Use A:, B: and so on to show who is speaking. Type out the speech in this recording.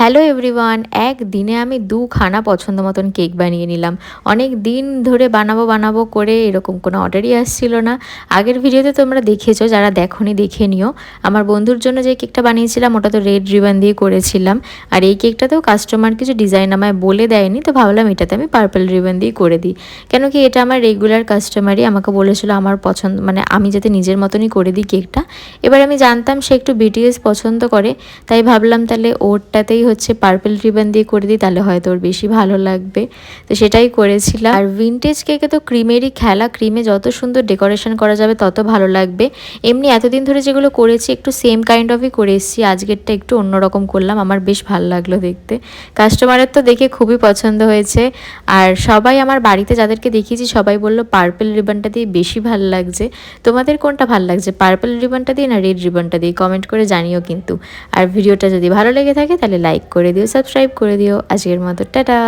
A: Hello everyone, একদিনে আমি দুখানা পছন্দ মতন কেক বানিয়ে নিলাম। অনেক দিন ধরে বানাবো করে এরকম কোনো অর্ডারই আসছিল না। আগের ভিডিওতে তোমরা দেখেছো, যারা দেখোনি দেখে নিও। আমার বন্ধুর জন্য যে কেকটা বানিয়েছিলাম ওটা তো রেড রিবন দিয়ে করেছিলাম, আর এই কেকটাতেও কাস্টমার কিছু ডিজাইন আমায় বলে দেয়নি, তো ভাবলাম এটাতে আমি পার্পল রিবন দিয়ে করে দিই। কেন কি এটা আমার রেগুলার কাস্টমারই আমাকে বলেছিল আমার পছন্দ, মানে আমি যাতে নিজের মতনই করে দিই কেকটা। এবার আমি জানতাম সে একটু বিটিএস পছন্দ করে, তাই ভাবলাম তাহলে ওরটাতেই হচ্ছে পার্পল রিবন দিয়ে করে দিই, তাহলে হয়তো ওর বেশি ভালো লাগবে। তো সেটাই করেছিলাম। আর ভিনটেজ কেকে তো ক্রিমেরই খেলা, ক্রিমে যত সুন্দর ডেকোরেশন করা যাবে তত ভালো লাগবে। এমনি এতদিন ধরে যেগুলো করেছি একটু সেম কাইন্ড অফই করে এসেছি, আজকেরটা একটু অন্যরকম করলাম, আমার বেশ ভালো লাগলো দেখতে। কাস্টমারের তো দেখে খুবই পছন্দ হয়েছে। আর সবাই আমার বাড়িতে যাদেরকে দেখিয়েছি সবাই বললো পার্পল রিবনটা দিয়ে বেশি ভালো লাগছে। তোমাদের কোনটা ভালো লাগছে, পার্পল রিবনটা দিয়ে না রেড রিবনটা দিয়ে? কমেন্ট করে জানিও কিন্তু। আর ভিডিওটা যদি ভালো লেগে থাকে তাহলে লাইক করে দিও, সাবস্ক্রাইব করে দিও। আজকের মতো টাটা।